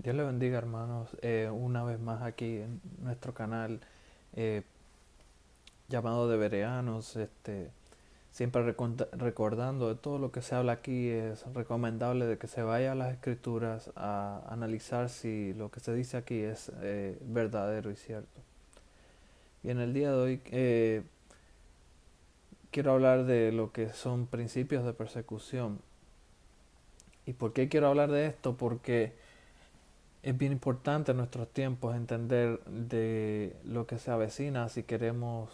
Dios le bendiga, hermanos, una vez más aquí en nuestro canal eh, llamado de Bereanos. Siempre recordando de todo lo que se habla aquí, es recomendable de que se vaya a las escrituras a analizar si lo que se dice aquí es verdadero y cierto. Y en el día de hoy quiero hablar de lo que son principios de persecución. ¿Y por qué quiero hablar de esto? Porque es bien importante en nuestros tiempos entender de lo que se avecina si queremos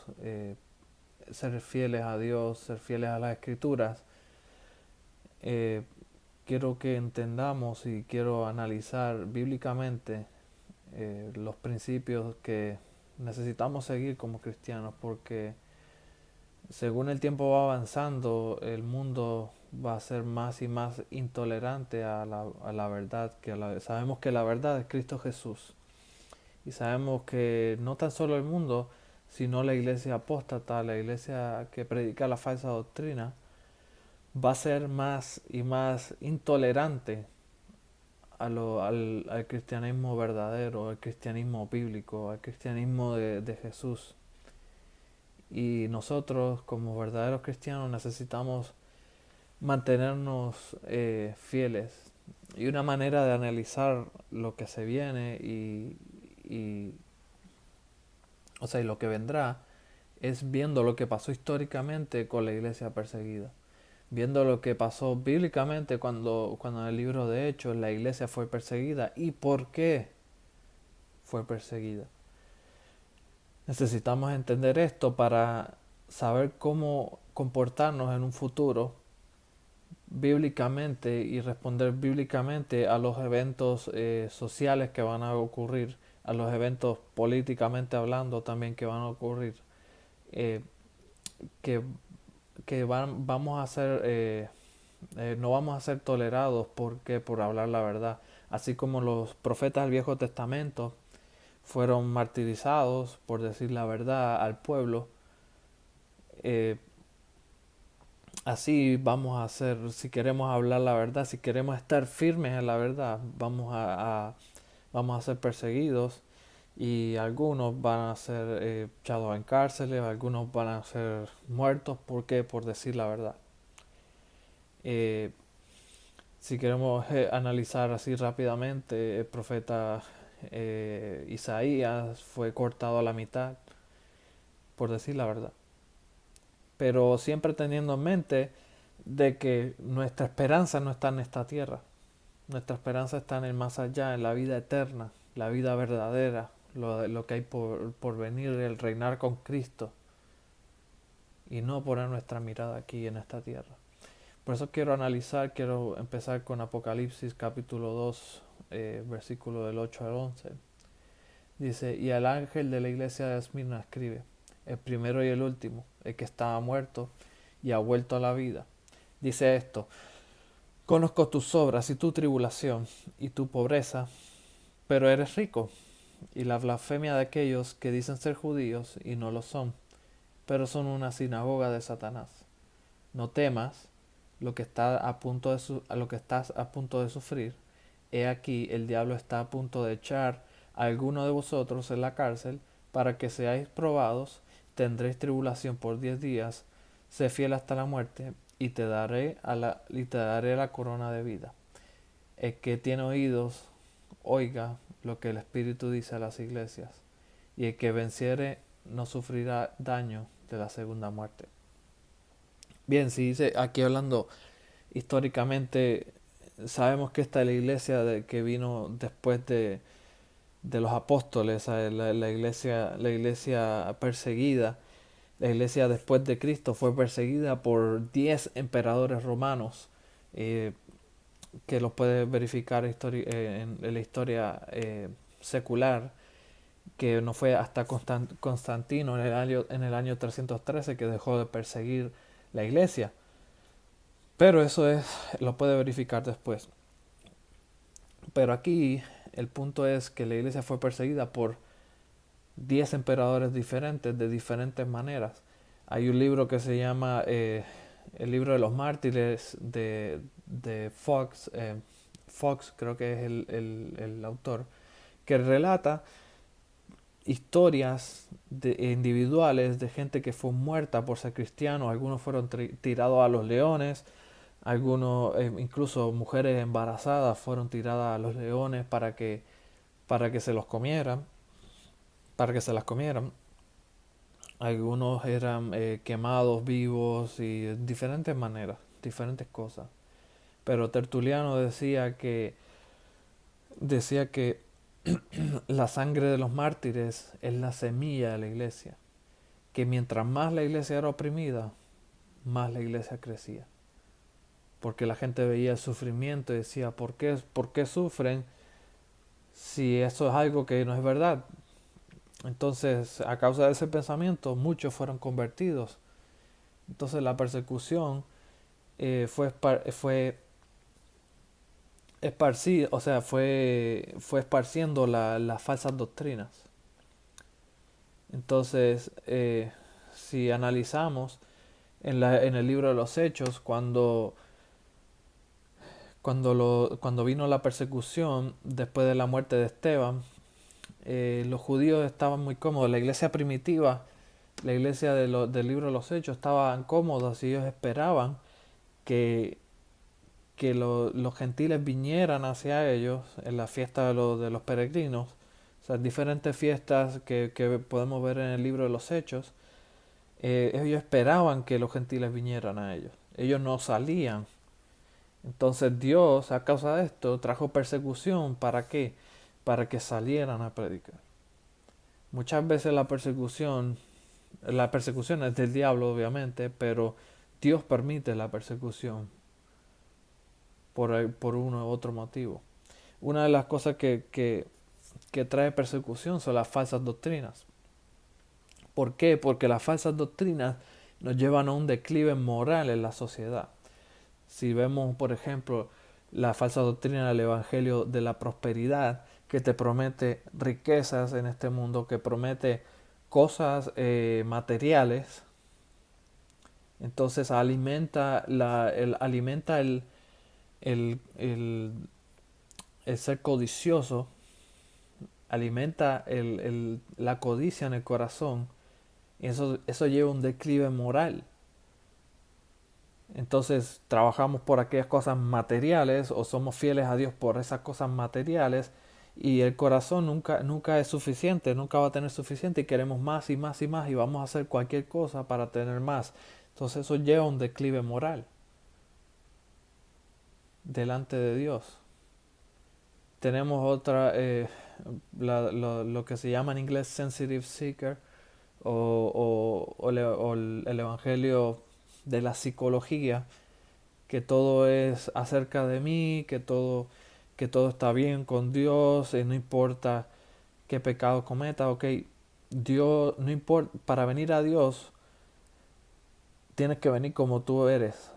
ser fieles a Dios, ser fieles a las escrituras. Eh, Quiero que entendamos y quiero analizar bíblicamente los principios que necesitamos seguir como cristianos, porque según el tiempo va avanzando, el mundo va a ser más y más intolerante a la verdad, sabemos que la verdad es Cristo Jesús. Y sabemos que no tan solo el mundo, sino la iglesia apóstata, la iglesia que predica la falsa doctrina, va a ser más y más intolerante al cristianismo verdadero, al cristianismo bíblico, al cristianismo de Jesús. Y nosotros como verdaderos cristianos necesitamos mantenernos fieles. Y una manera de analizar lo que se viene y, y lo que vendrá es viendo lo que pasó históricamente con la iglesia perseguida, viendo lo que pasó bíblicamente cuando en el libro de Hechos la iglesia fue perseguida y por qué fue perseguida. Necesitamos entender esto para saber cómo comportarnos en un futuro bíblicamente y responder bíblicamente a los eventos sociales que van a ocurrir, a los eventos políticamente hablando también que van a ocurrir, eh, que vamos a ser no vamos a ser tolerados porque por hablar la verdad, así como los profetas del Viejo Testamento fueron martirizados por decir la verdad al pueblo. eh, Así vamos a hacer, si queremos hablar la verdad, si queremos estar firmes en la verdad, vamos a ser perseguidos, y algunos van a ser echados en cárceles, algunos van a ser muertos. ¿Por qué? Por decir la verdad. Eh, Si queremos analizar así rápidamente, el profeta Isaías fue cortado a la mitad, por decir la verdad. Pero siempre teniendo en mente de que nuestra esperanza no está en esta tierra. Nuestra esperanza está en el más allá, en la vida eterna, la vida verdadera, lo que hay por venir, el reinar con Cristo, y no poner nuestra mirada aquí en esta tierra. Por eso quiero empezar con Apocalipsis capítulo 2, versículo del 8 al 11. Dice, y al ángel de la iglesia de Esmirna escribe, el primero y el último, el que estaba muerto y ha vuelto a la vida. Dice esto, conozco tus obras y tu tribulación y tu pobreza, pero eres rico, y la blasfemia de aquellos que dicen ser judíos y no lo son, pero son una sinagoga de Satanás. No temas lo que estás a punto de sufrir. He aquí el diablo está a punto de echar a alguno de vosotros en la cárcel para que seáis probados, tendréis tribulación por 10 días, sé fiel hasta la muerte, y te daré la corona de vida. El que tiene oídos, oiga lo que el Espíritu dice a las iglesias, y el que venciere no sufrirá daño de la segunda muerte. Bien, si dice aquí hablando históricamente, sabemos que esta es la iglesia que vino después de los apóstoles, la iglesia perseguida, la iglesia después de Cristo fue perseguida por 10 emperadores romanos, eh, que los puedes verificar en la historia secular, que no fue hasta Constantino en el año 313 que dejó de perseguir la iglesia. Pero lo puede verificar después. Pero aquí el punto es que la iglesia fue perseguida por 10 emperadores diferentes de diferentes maneras. Hay un libro que se llama El libro de los mártires de Fox, creo que es el autor, que relata historias individuales de gente que fue muerta por ser cristiano. Algunos fueron tirados a los leones, algunos, incluso mujeres embarazadas, fueron tiradas a los leones para que se los comieran, para que se las comieran. Algunos eran quemados vivos y de diferentes maneras, diferentes cosas. Pero Tertuliano decía que la sangre de los mártires es la semilla de la iglesia, que mientras más la iglesia era oprimida, más la iglesia crecía. Porque la gente veía el sufrimiento y decía, por qué sufren si eso es algo que no es verdad? Entonces, a causa de ese pensamiento, muchos fueron convertidos. Entonces, la persecución fue esparcida, o sea, fue esparciendo las falsas doctrinas. Entonces, si analizamos en el libro de los Hechos, cuando vino la persecución después de la muerte de Esteban, los judíos estaban muy cómodos. La iglesia primitiva, la iglesia del libro de los Hechos, estaban cómodos y ellos esperaban que, los gentiles vinieran hacia ellos en la fiesta de los peregrinos. O sea, diferentes fiestas que podemos ver en el libro de los Hechos. Ellos esperaban que los gentiles vinieran a ellos. Ellos no salían. Entonces Dios, a causa de esto, trajo persecución. ¿Para qué? Para que salieran a predicar. Muchas veces la persecución es del diablo, obviamente, pero Dios permite la persecución por uno u otro motivo. Una de las cosas que trae persecución son las falsas doctrinas. ¿Por qué? Porque las falsas doctrinas nos llevan a un declive moral en la sociedad. Si vemos, por ejemplo, la falsa doctrina del Evangelio de la prosperidad, que te promete riquezas en este mundo, que promete cosas materiales, entonces alimenta el, el, el ser codicioso, alimenta la codicia en el corazón, y eso lleva a un declive moral. Entonces trabajamos por aquellas cosas materiales o somos fieles a Dios por esas cosas materiales y el corazón nunca es suficiente, nunca va a tener suficiente y queremos más y más y más y vamos a hacer cualquier cosa para tener más. Entonces eso lleva a un declive moral delante de Dios. Tenemos otra, lo que se llama en inglés sensitive seeker o el evangelio de la psicología, que todo es acerca de mí, que todo está bien con Dios, no importa qué pecado cometa, ok, Dios, no importa, para venir a Dios tienes que venir como tú eres,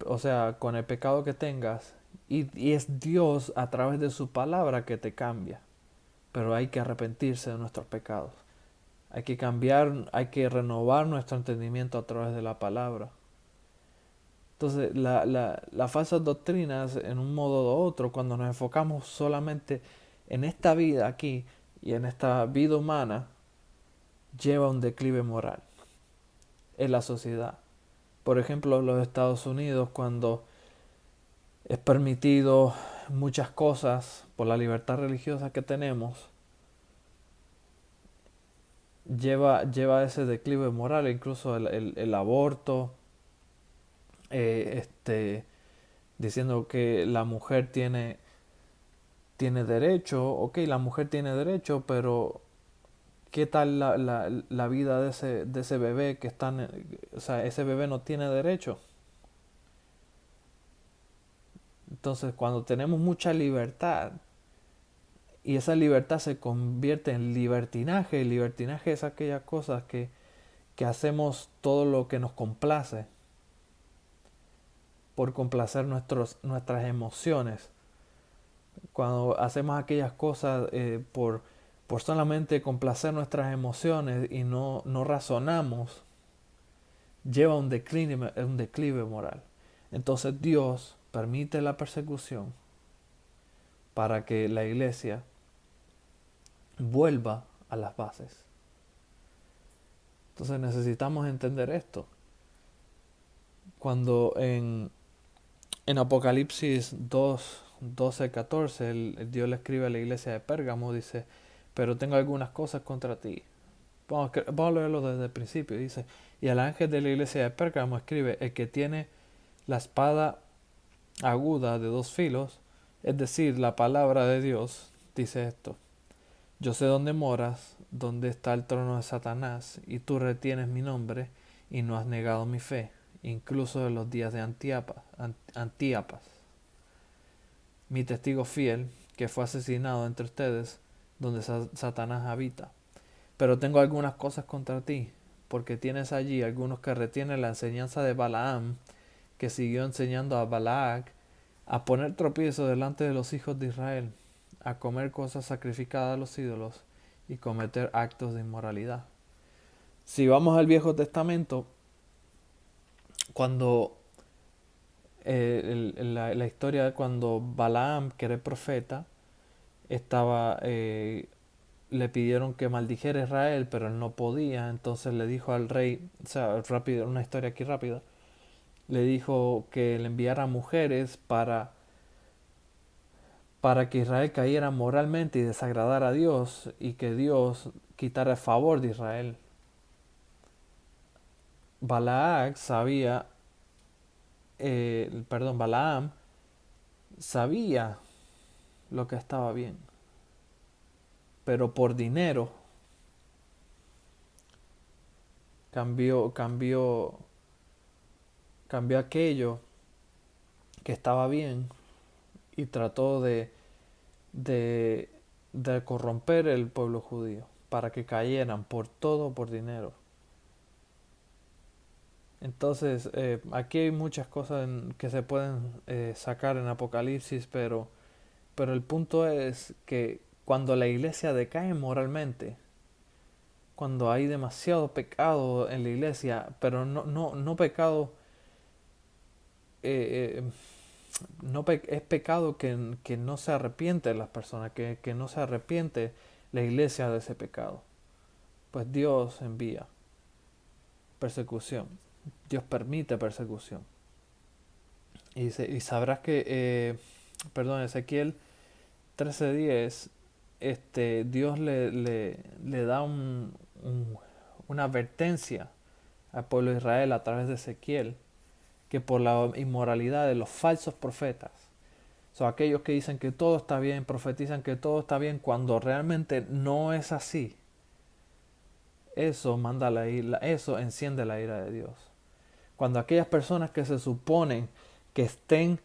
o sea, con el pecado que tengas, y es Dios a través de su palabra que te cambia, pero hay que arrepentirse de nuestros pecados, hay que cambiar, hay que renovar nuestro entendimiento a través de la palabra. Entonces, las falsas doctrinas, en un modo u otro, cuando nos enfocamos solamente en esta vida aquí y en esta vida humana, lleva a un declive moral en la sociedad. Por ejemplo, en los Estados Unidos, cuando es permitido muchas cosas por la libertad religiosa que tenemos, lleva a ese declive moral, incluso el aborto, diciendo que la mujer tiene derecho, ok, la mujer tiene derecho, pero ¿qué tal la vida de ese bebé que está, o sea, ese bebé no tiene derecho? Entonces, cuando tenemos mucha libertad y esa libertad se convierte en libertinaje, y libertinaje es aquellas cosas que hacemos todo lo que nos complace por complacer nuestras emociones. Cuando hacemos aquellas cosas por solamente complacer nuestras emociones y no razonamos, lleva a un declive moral. Entonces Dios permite la persecución para que la iglesia vuelva a las bases. Entonces necesitamos entender esto. Cuando en Apocalipsis 2, 12, 14, el Dios le escribe a la iglesia de Pérgamo, dice, pero tengo algunas cosas contra ti. Vamos a leerlo desde el principio. Dice, y al ángel de la iglesia de Pérgamo escribe, el que tiene la espada aguda de dos filos, es decir, la palabra de Dios, dice esto. Yo sé dónde moras, dónde está el trono de Satanás, y tú retienes mi nombre y no has negado mi fe, incluso en los días de Antíapas, mi testigo fiel, que fue asesinado entre ustedes, donde Satanás habita. Pero tengo algunas cosas contra ti, porque tienes allí algunos que retienen la enseñanza de Balaam, que siguió enseñando a Balac a poner tropiezo delante de los hijos de Israel, a comer cosas sacrificadas a los ídolos y cometer actos de inmoralidad. Si vamos al Viejo Testamento, cuando la historia de cuando Balaam, que era el profeta, estaba le pidieron que maldijera a Israel, pero él no podía, entonces le dijo al rey, o sea, rápido, una historia aquí rápida, le dijo que le enviara mujeres para que Israel cayera moralmente y desagradara a Dios y que Dios quitara el favor de Israel. Balaam sabía lo que estaba bien, pero por dinero cambió, cambió, cambió aquello que estaba bien y trató de, de corromper el pueblo judío para que cayeran por todo por dinero. Entonces, aquí hay muchas cosas que se pueden sacar en Apocalipsis, pero el punto es que cuando la iglesia decae moralmente, cuando hay demasiado pecado en la iglesia, pero no pecado, eh, es pecado que no se arrepiente las personas, que no se arrepiente la iglesia de ese pecado. Pues Dios envía persecución, Dios permite persecución. Y sabrás que, Ezequiel 13:10, Dios le da una advertencia al pueblo de Israel a través de Ezequiel, que por la inmoralidad de los falsos profetas, son aquellos que dicen que todo está bien, profetizan que todo está bien, cuando realmente no es así, eso manda la ira, eso enciende la ira de Dios. Cuando aquellas personas que se suponen que estén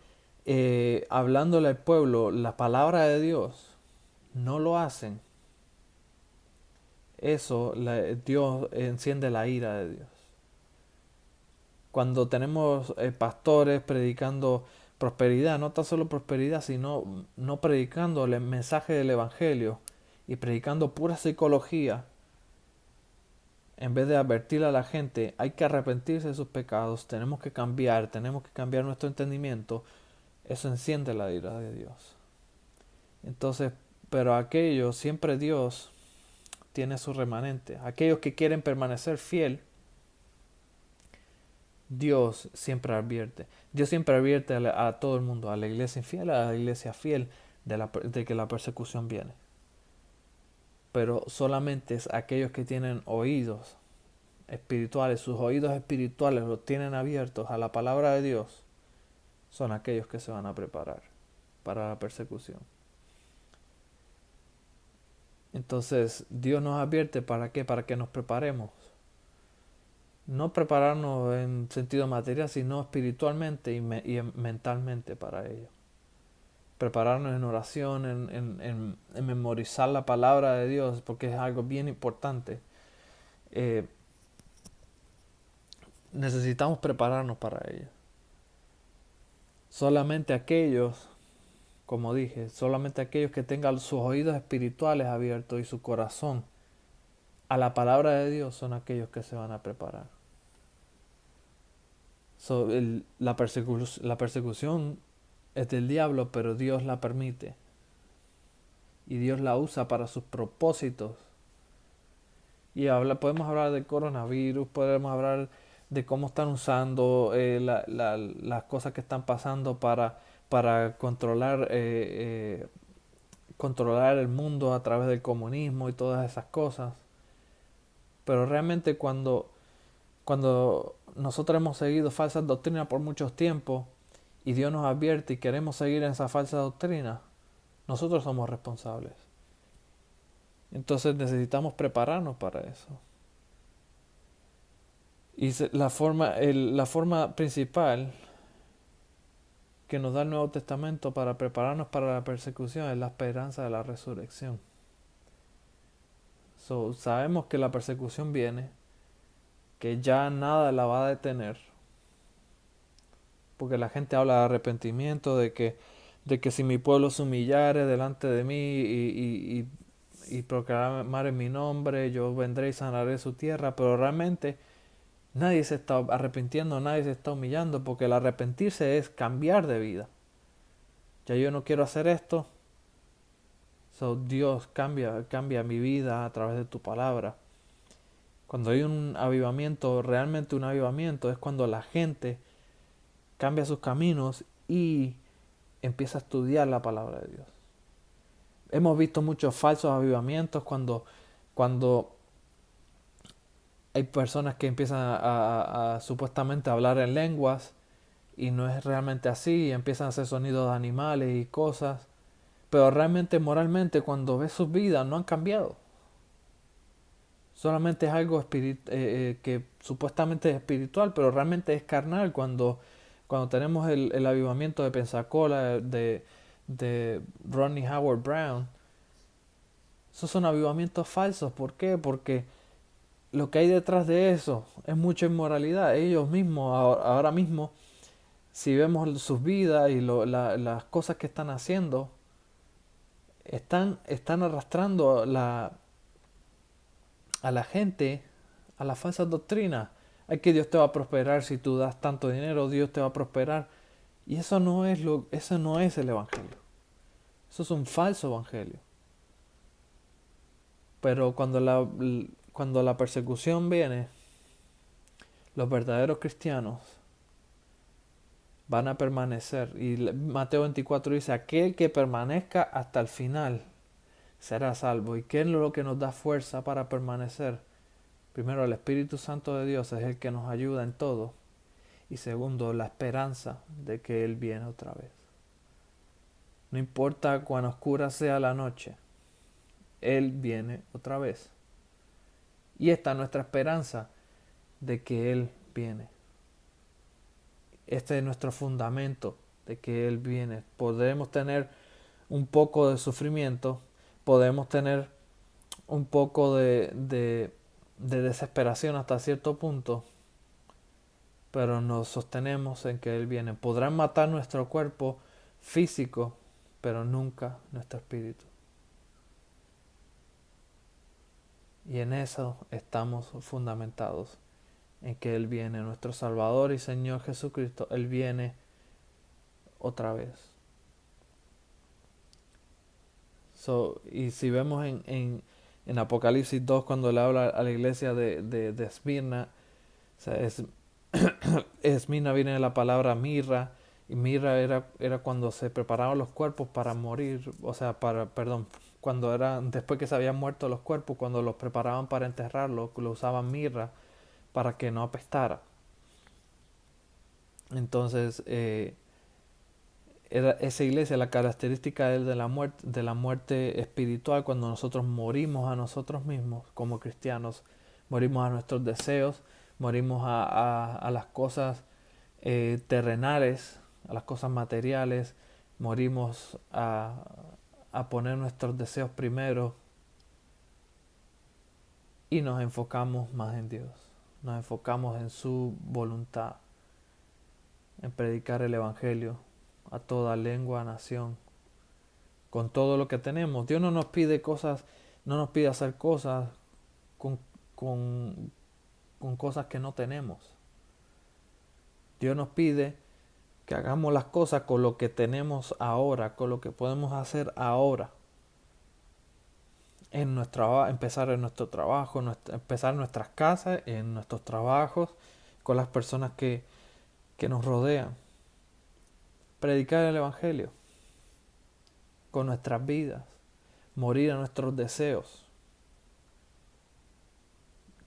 hablándole al pueblo la palabra de Dios, no lo hacen, Dios enciende la ira de Dios. Cuando tenemos pastores predicando prosperidad, no tan solo prosperidad, sino no predicando el mensaje del Evangelio y predicando pura psicología, en vez de advertir a la gente, hay que arrepentirse de sus pecados, tenemos que cambiar nuestro entendimiento, eso enciende la ira de Dios. Entonces, pero aquellos, siempre Dios tiene su remanente. Aquellos que quieren permanecer fiel, Dios siempre advierte. Dios siempre advierte a todo el mundo, a la iglesia infiel, a la iglesia fiel, de que la persecución viene. Pero solamente es aquellos que tienen oídos espirituales, sus oídos espirituales los tienen abiertos a la palabra de Dios, son aquellos que se van a preparar para la persecución. Entonces, Dios nos advierte ¿para qué? Para que nos preparemos. No prepararnos en sentido material, sino espiritualmente y mentalmente para ello. Prepararnos en oración, en memorizar la palabra de Dios, porque es algo bien importante. Necesitamos prepararnos para ello. Solamente aquellos, como dije, solamente aquellos que tengan sus oídos espirituales abiertos y su corazón a la palabra de Dios son aquellos que se van a preparar. La persecución es del diablo, pero Dios la permite. Y Dios la usa para sus propósitos. Y podemos hablar del coronavirus, podemos hablar de cómo están usando las cosas que están pasando para controlar el mundo a través del comunismo y todas esas cosas. Pero realmente cuando nosotros hemos seguido falsas doctrinas por mucho tiempo y Dios nos advierte y queremos seguir en esa falsa doctrina, nosotros somos responsables. Entonces necesitamos prepararnos para eso. Y la forma principal que nos da el Nuevo Testamento para prepararnos para la persecución es la esperanza de la resurrección. Sabemos que la persecución viene, que ya nada la va a detener, porque la gente habla de arrepentimiento, de que si mi pueblo se humillare delante de mí y proclamar en mi nombre, yo vendré y sanaré su tierra, pero realmente nadie se está arrepintiendo, nadie se está humillando, porque el arrepentirse es cambiar de vida. Ya yo no quiero hacer esto, Dios cambia mi vida a través de tu palabra. Cuando hay un avivamiento, realmente un avivamiento, es cuando la gente cambia sus caminos y empieza a estudiar la palabra de Dios. Hemos visto muchos falsos avivamientos cuando hay personas que empiezan a supuestamente hablar en lenguas y no es realmente así, y empiezan a hacer sonidos de animales y cosas, pero realmente moralmente cuando ves sus vidas no han cambiado. Solamente es algo que supuestamente es espiritual, pero realmente es carnal cuando tenemos el avivamiento de Pensacola, de Rodney Howard Brown. Esos son avivamientos falsos. ¿Por qué? Porque lo que hay detrás de eso es mucha inmoralidad. Ellos mismos, ahora mismo, si vemos sus vidas y las cosas que están haciendo, están arrastrando a la gente a las falsas doctrinas. Hay que Dios te va a prosperar si tú das tanto dinero, Dios te va a prosperar. Y eso no es el evangelio. Eso es un falso evangelio. Pero cuando la persecución viene, los verdaderos cristianos van a permanecer. Y Mateo 24 dice, aquel que permanezca hasta el final será salvo. ¿Y qué es lo que nos da fuerza para permanecer? Primero, el Espíritu Santo de Dios es el que nos ayuda en todo. Y segundo, la esperanza de que Él viene otra vez. No importa cuán oscura sea la noche, Él viene otra vez. Y esta es nuestra esperanza de que Él viene. Este es nuestro fundamento de que Él viene. Podemos tener un poco de sufrimiento, podemos tener un poco de desesperación hasta cierto punto, pero nos sostenemos en que Él viene. Podrán matar nuestro cuerpo físico, pero nunca nuestro espíritu. Y en eso estamos fundamentados, en que Él viene, nuestro Salvador y Señor Jesucristo, Él viene otra vez. Y si vemos en Apocalipsis 2, cuando le habla a la iglesia de Esmirna, o sea, Esmirna viene de la palabra mirra, y mirra era cuando se preparaban los cuerpos para morir, o sea, cuando después que se habían muerto los cuerpos, cuando los preparaban para enterrarlos, lo usaban mirra para que no apestara. Entonces, era esa iglesia, la característica de la muerte espiritual, cuando nosotros morimos a nosotros mismos como cristianos, morimos a nuestros deseos, morimos a las cosas terrenales, a las cosas materiales, morimos a poner nuestros deseos primero y nos enfocamos más en Dios, nos enfocamos en su voluntad, en predicar el Evangelio a toda lengua, nación, con todo lo que tenemos. Dios no nos pide cosas, no nos pide hacer cosas con, con cosas que no tenemos. Dios nos pide que hagamos las cosas con lo que tenemos ahora, con lo que podemos hacer ahora. Empezar en nuestro trabajo, empezar en nuestras casas, en nuestros trabajos, con las personas que nos rodean. Predicar el Evangelio con nuestras vidas, morir a nuestros deseos.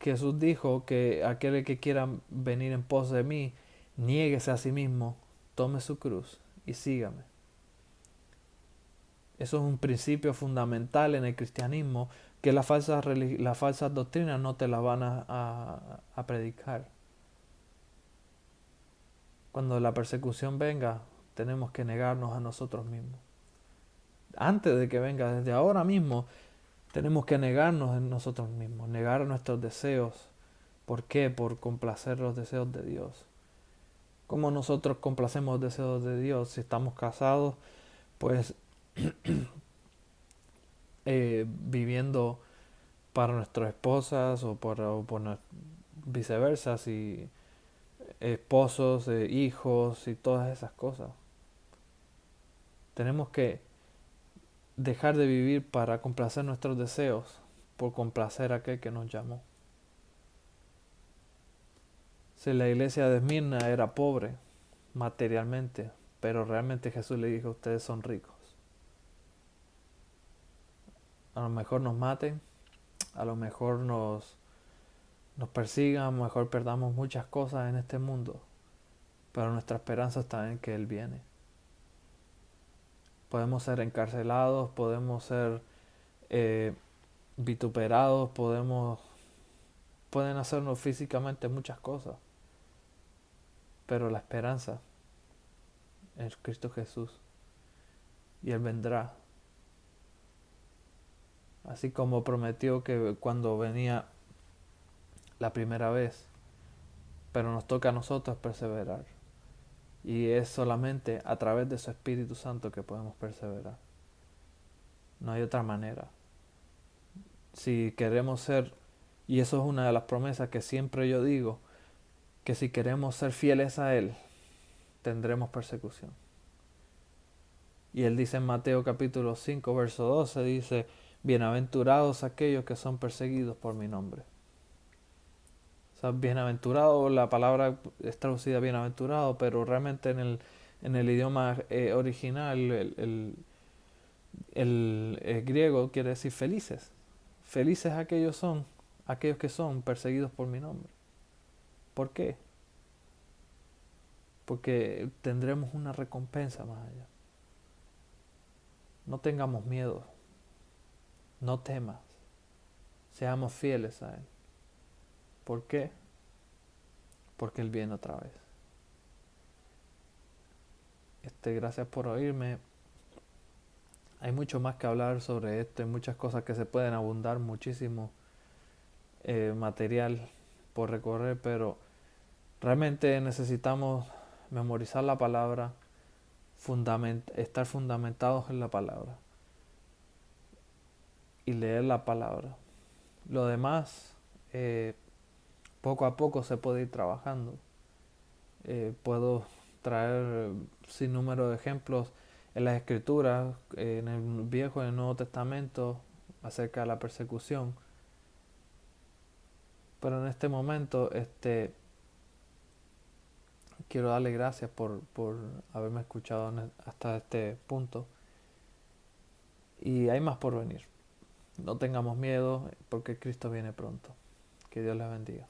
Jesús dijo que aquel que quiera venir en pos de mí, niéguese a sí mismo, tome su cruz y sígame. Eso es un principio fundamental en el cristianismo que las falsas doctrinas no te las van a predicar. Cuando la persecución venga, tenemos que negarnos a nosotros mismos. Antes de que venga, desde ahora mismo, tenemos que negarnos en nosotros mismos, negar nuestros deseos. ¿Por qué? Por complacer los deseos de Dios. ¿Cómo nosotros complacemos los deseos de Dios? Si estamos casados, pues viviendo para nuestras esposas o por viceversa, si esposos, hijos y todas esas cosas. Tenemos que dejar de vivir para complacer nuestros deseos por complacer a aquel que nos llamó. Si la iglesia de Esmirna era pobre materialmente, pero realmente Jesús le dijo, ustedes son ricos. A lo mejor nos maten, a lo mejor nos persigan, a lo mejor perdamos muchas cosas en este mundo, pero nuestra esperanza está en que Él viene. Podemos ser encarcelados, podemos ser vituperados, pueden hacernos físicamente muchas cosas, pero la esperanza es Cristo Jesús y Él vendrá. Así como prometió que cuando venía la primera vez, pero nos toca a nosotros perseverar. Y es solamente a través de su Espíritu Santo que podemos perseverar. No hay otra manera. Si queremos ser, y eso es una de las promesas que siempre yo digo, que si queremos ser fieles a Él, tendremos persecución. Y Él dice en Mateo capítulo 5, verso 12, dice, bienaventurados aquellos que son perseguidos por mi nombre. O sea, bienaventurado, la palabra es traducida bienaventurado, pero realmente en el idioma original, el griego quiere decir felices. Felices aquellos que son perseguidos por mi nombre. ¿Por qué? Porque tendremos una recompensa más allá. No tengamos miedo, no temas, seamos fieles a Él. ¿Por qué? Porque Él viene otra vez. Gracias por oírme. Hay mucho más que hablar sobre esto, hay muchas cosas que se pueden abundar, muchísimo material por recorrer, pero realmente necesitamos memorizar la palabra, estar fundamentados en la palabra y leer la palabra. Lo demás, poco a poco se puede ir trabajando. Puedo traer sin número de ejemplos en las escrituras, en el Viejo y en el Nuevo Testamento, acerca de la persecución. Pero en este momento, quiero darle gracias por haberme escuchado hasta este punto. Y hay más por venir. No tengamos miedo porque Cristo viene pronto. Que Dios les bendiga.